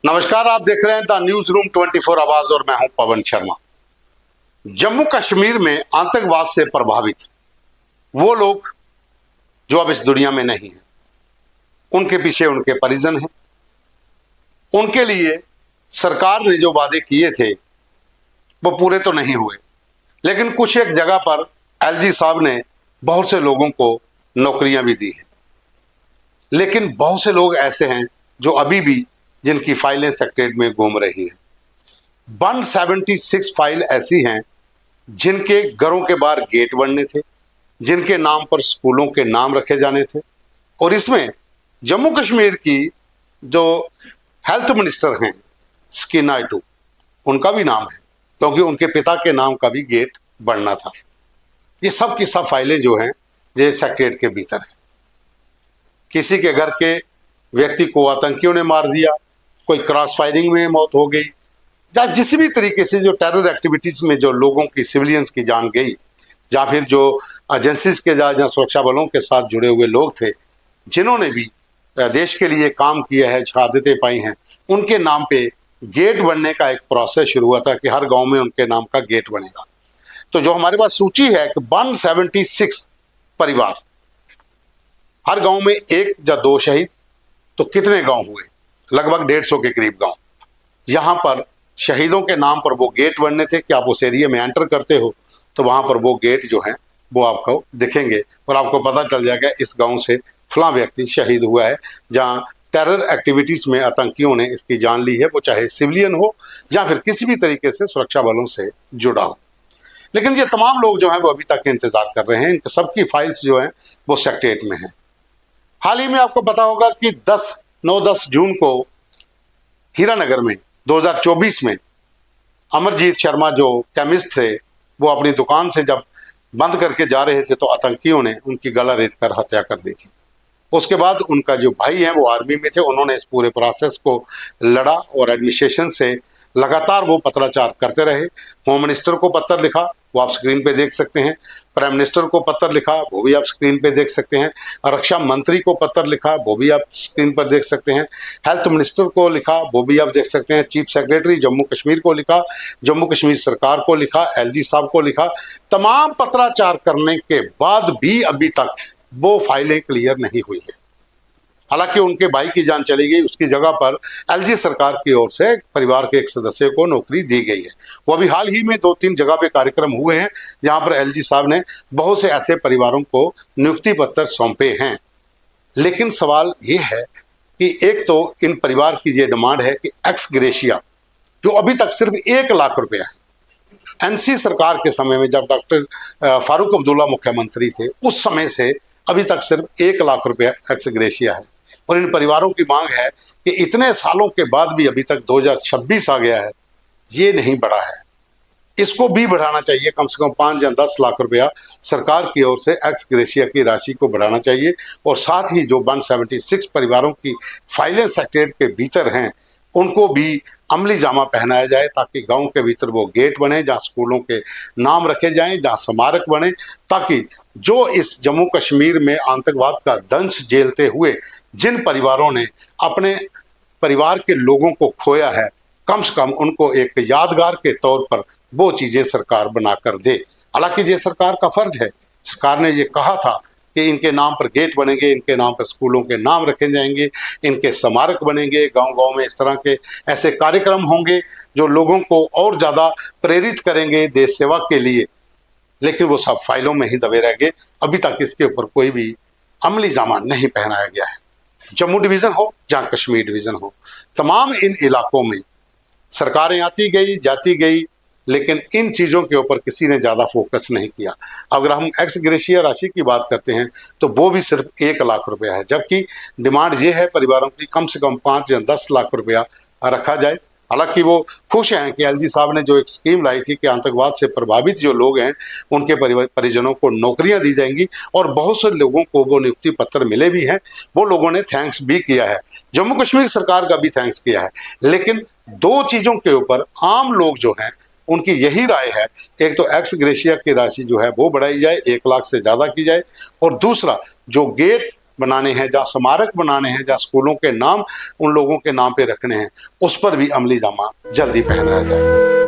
नमस्कार, आप देख रहे हैं द न्यूज रूम 24 आवाज और मैं हूं पवन शर्मा। जम्मू कश्मीर में आतंकवाद से प्रभावित वो लोग जो अब इस दुनिया में नहीं है, उनके पीछे उनके परिजन हैं। उनके लिए सरकार ने जो वादे किए थे वो पूरे तो नहीं हुए, लेकिन कुछ एक जगह पर एलजी साहब ने बहुत से लोगों को नौकरियां भी दी हैं। लेकिन बहुत से लोग ऐसे हैं जो अभी भी जिनकी फाइलें सेक्रेटरीट में घूम रही हैं। 176 फाइल ऐसी हैं जिनके घरों के बाहर गेट बनने थे, जिनके नाम पर स्कूलों के नाम रखे जाने थे। और इसमें जम्मू कश्मीर की जो हेल्थ मिनिस्टर हैं स्कीना आयटू, उनका भी नाम है, क्योंकि उनके पिता के नाम का भी गेट बनना था। ये सब की सब फाइलें जो हैं ये सेक्रेटरीट के भीतर है। किसी के घर के व्यक्ति को आतंकियों ने मार दिया, कोई क्रॉस फायरिंग में मौत हो गई, या जिस भी तरीके से जो टेरर एक्टिविटीज में जो लोगों की सिविलियंस की जान गई, या फिर जो एजेंसीज के या सुरक्षा बलों के साथ जुड़े हुए लोग थे जिन्होंने भी देश के लिए काम किया है, शहादतें पाई हैं, उनके नाम पे गेट बनने का एक प्रोसेस शुरू हुआ था कि हर गांव में उनके नाम का गेट बनेगा। तो जो हमारे पास सूची है कि 176 परिवार, हर गांव में एक या दो शहीद, तो कितने गांव हुए? लगभग 150 के करीब गांव। यहां पर शहीदों के नाम पर वो गेट बनने थे कि आप उस एरिया में एंटर करते हो तो वहां पर वो गेट जो है वो आपको दिखेंगे और आपको पता चल जाएगा इस गांव से फलां व्यक्ति शहीद हुआ है, जहां टेरर एक्टिविटीज में आतंकियों ने इसकी जान ली है, वो चाहे सिविलियन हो या फिर किसी भी तरीके से सुरक्षा बलों से जुड़ा हो। लेकिन ये तमाम लोग जो हैं वो अभी तक इंतजार कर रहे हैं। इनके सबकी फाइल्स जो हैं वो सेक्रेटरीट में हैं। हाल ही में आपको पता होगा कि 9-10 जून को हीरानगर में 2024 में अमरजीत शर्मा जो केमिस्ट थे, वो अपनी दुकान से जब बंद करके जा रहे थे तो आतंकियों ने उनकी गला रेत कर हत्या कर दी थी। उसके बाद उनका जो भाई है वो आर्मी में थे, उन्होंने इस पूरे प्रोसेस को लड़ा और एडमिनिस्ट्रेशन से लगातार वो पत्राचार करते रहे। होम मिनिस्टर को पत्र लिखा, वो आप स्क्रीन पे देख सकते हैं। प्राइम मिनिस्टर को पत्र लिखा, वो भी आप स्क्रीन पे देख सकते हैं। रक्षा मंत्री को पत्र लिखा, वो भी आप स्क्रीन पर देख सकते हैं। हेल्थ मिनिस्टर को लिखा, वो भी आप देख सकते हैं। चीफ सेक्रेटरी जम्मू कश्मीर को लिखा, जम्मू कश्मीर सरकार को लिखा, एलजी साहब को लिखा। तमाम पत्राचार करने के बाद भी अभी तक वो फाइलें क्लियर नहीं हुई है। हालांकि उनके भाई की जान चली गई, उसकी जगह पर एलजी सरकार की ओर से परिवार के एक सदस्य को नौकरी दी गई है। वो अभी हाल ही में 2-3 जगह पे कार्यक्रम हुए हैं जहां पर एलजी साहब ने बहुत से ऐसे परिवारों को नियुक्ति पत्र सौंपे हैं। लेकिन सवाल ये है कि एक तो इन परिवार की ये डिमांड है कि एक्स ग्रेशिया, जो अभी तक सिर्फ 1 लाख रुपया है। एनसी सरकार के समय में जब डॉक्टर फारूक अब्दुल्ला मुख्यमंत्री थे, उस समय से अभी तक सिर्फ 1 लाख रुपया एक्स ग्रेशिया है। और इन परिवारों की मांग है कि इतने सालों के बाद भी अभी तक 2026 आ गया है, ये नहीं बढ़ा है, इसको भी बढ़ाना चाहिए। कम से कम 5 या 10 लाख रुपया सरकार की ओर से एक्स ग्रेशिया की राशि को बढ़ाना चाहिए। और साथ ही जो 176 परिवारों की फाइलें सेक्रेटरीट के भीतर हैं उनको भी अमली जामा पहनाया जाए, ताकि गांव के भीतर वो गेट बने जहां स्कूलों के नाम रखे जाएं, जहां स्मारक बने, ताकि जो इस जम्मू कश्मीर में आतंकवाद का दंश झेलते हुए जिन परिवारों ने अपने परिवार के लोगों को खोया है, कम से कम उनको एक यादगार के तौर पर वो चीजें सरकार बनाकर दे। हालांकि ये सरकार का फर्ज है। सरकार ने ये कहा था कि इनके नाम पर गेट बनेंगे, इनके नाम पर स्कूलों के नाम रखे जाएंगे, इनके स्मारक बनेंगे, गांव-गांव में इस तरह के ऐसे कार्यक्रम होंगे जो लोगों को और ज़्यादा प्रेरित करेंगे देश सेवा के लिए। लेकिन वो सब फाइलों में ही दबे रह गए। अभी तक इसके ऊपर कोई भी अमली जामा नहीं पहनाया गया है। जम्मू डिवीज़न हो या कश्मीर डिवीज़न हो, तमाम इन इलाकों में सरकारें आती गई जाती गई, लेकिन इन चीज़ों के ऊपर किसी ने ज़्यादा फोकस नहीं किया। अगर हम एक्स ग्रेशिया राशि की बात करते हैं तो वो भी सिर्फ 1 लाख रुपया है, जबकि डिमांड ये है परिवारों की कम से कम 5 या 10 लाख रुपया रखा जाए। हालांकि वो खुश हैं कि एलजी साहब ने जो एक स्कीम लाई थी कि आतंकवाद से प्रभावित जो लोग हैं उनके परिजनों को नौकरियां दी जाएंगी, और बहुत से लोगों को वो नियुक्ति पत्र मिले भी हैं। वो लोगों ने थैंक्स भी किया है, जम्मू कश्मीर सरकार का भी थैंक्स किया है। लेकिन 2 चीज़ों के ऊपर आम लोग जो हैं उनकी यही राय है, एक तो एक्स ग्रेशिया की राशि जो है वो बढ़ाई जाए, 1 लाख से ज़्यादा की जाए, और दूसरा जो गेट बनाने हैं, जहाँ स्मारक बनाने हैं, जहाँ स्कूलों के नाम उन लोगों के नाम पे रखने हैं, उस पर भी अमली जामा जल्दी पहनाया जाए।